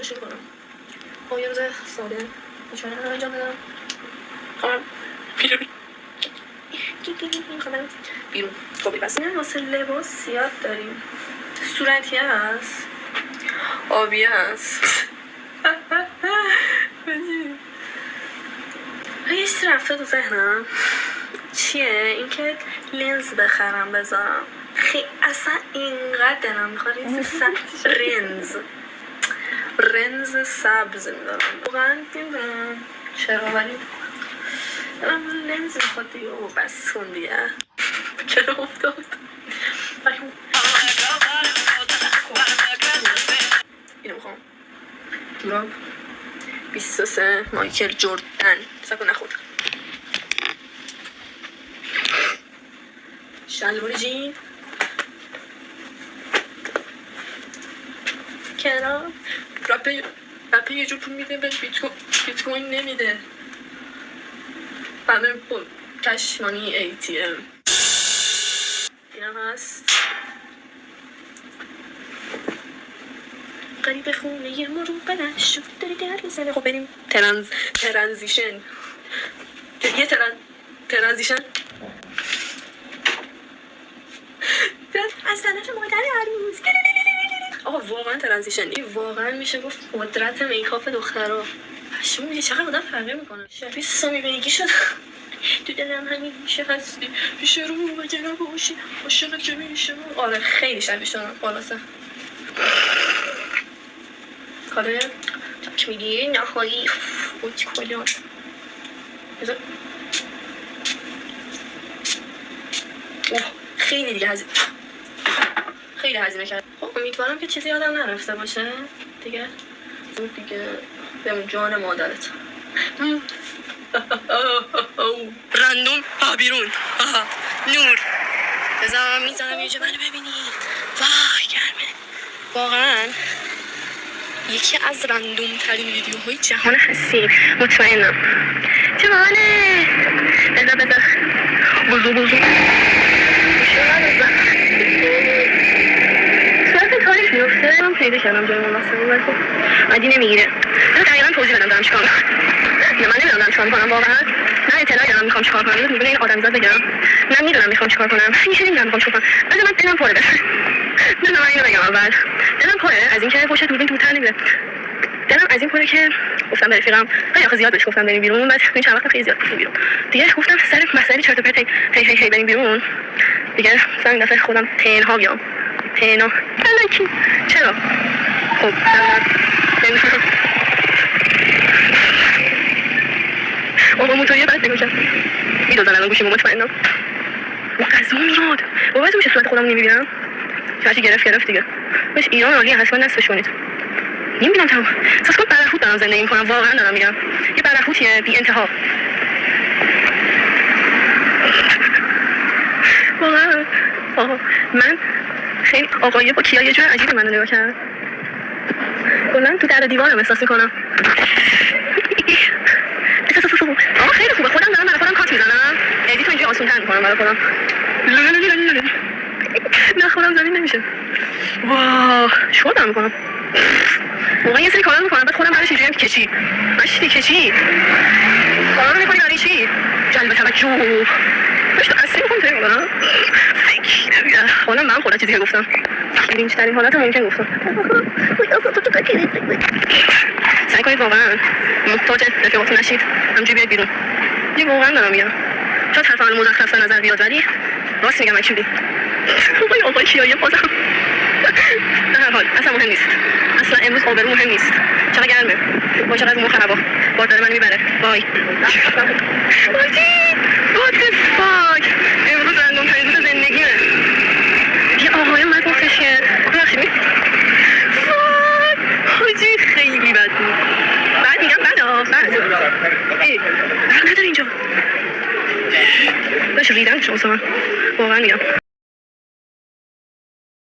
شروع کنم. یه روز ساده چون رو انجام بدم. بیرون خب بس نه واسه لباس سیاه داریم. صورتی هست، آبی هست. یه چیزی رفته تو ذهنم. چیه؟ اینکه لنز بخرم بذارم. اصلا اینقدر دلم میخواد رنز سبز میدارم. واقعا نمیدونم چرا ولی لنز میخواد دیگه. او بس کن دیگه. چرا افتاد؟ اینو میخوام. جوراب 23 مایکل جوردن. سکو نخورد. شلوار جین کنار. رپ یه جور پول میده به بیت کوین نمیده. همه کش مانی ATM. اینم هست. قریب خونه یه مرو بلند شد داری در میزنه. خب بریم ترانزیشن. یه ترانزیشن از طرف مادر عروس. آقا واقعا ترانزیشنی واقعا میشه گفت قدرت میکاپ دخترها. پشمام میگه چقدر آدم فرقی میکنه. شبیه سامی بیگی شد. تو دلم همیشه هستی پیش رو مگه نباشی عاشق که میشه. آره خیلی شبیه شدم خلاصه. کاره تاک میگی نهایی اوچ کلیان بذار. خیلی دیگه خیلی هزینه کرد. خب امیدوارم که چیزی یادم نرفته باشه دیگه بمون جان مادرت. رندوم بیرون نور بذارم میزنم یه جا منو ببینی. وای گرمه واقعا. یکی از رندوم ترین ویدیوهای جهان هستیم مطمئنم. چه باحاله. بذار بزو صورت کارش میفته. من پیدا کردم جای مناسبی ولی خب عادی نمیگیره. من دقیقا توضیح بدم دارم چیکار میکنم. من نمیدونم دارم چیکار میکنم واقعا. نه اطلاعی دارم میخوام چیکار کنم. میدونه این آدمیزاد بگم. من میدونم میخوام چیکار کنم. هیچ نمیدونم میخوام چیکار کنم. بذار من دلم پره. بذار من اینو بگم اول. دلم پره از اینکه پشت دوربین دورتر نمیره. دلم از این پره که گفتم به رفیقم خیلی آخه زیاد بهش گفتم بریم بیرون. بعد این چند وقت خیلی زیاد رفتیم بیرون. دیگه گفتم سر مسائل چرت و پرت هی بریم بیرون. دیگه مثلا این دفعه خودم تنها بیام. تنها الکی چرا؟ خب بابا موتوریه بعد نگاه کرد میدازن الان گوشیمو مطمئنم. و قضا میاد بابا تو میشه صورت خودم نمیبینم. چه گرفت دیگه. بس ایران عالیه حتما نصفشونید. نمیبینم تمام. احساس کنم برهوت دارم زندگی میکنم. واقعا دارم میگم یه برهوتیه بی انتها. واقعا من خیلی آقایی با کیا یه جور عجیبی منو نگاه کرد. کلا تو در دیوارم احساس میکنم. آقا خیلی خوبه. خودم دارم برای خودم کات میزنم. ادیت اینجوری آسون‌تر میکنم برای خودم. نه خودم زمین نمیشه. واه شو دارم میکنم. واقعا یه سری کارا میکنم بعد خودم بعدش اینجوری کچی. ماشی کچی. کارا میکنی برای چی؟ جلب توجه. باش تو اصلا میکنم حالا من خودم چیزی که گفتم بیرینج ترین حالت ممکن گفتم. سعی کنید واقعا محتاج رفیقاتون نشید. همجوری بیاید بیرون. دیگه واقعا دارم میگم شاید حرف من مزخرف به نظر بیاد ولی راست میگم اکچولی. آقای کیایی بازم به هر حال اصلا مهم نیست. اصلا امروز آبرو مهم نیست. چقدر گرمه با چقدر مو خرابا بار داره من میبره. وای what the fuck امروز رندوم ترین روز زندگیمه. یه آقای من گفتش که ببخشید حاجی خیلی بد بود. بعد میگم بعد نداره اینجا باشه ریدن شما واقعا میگم.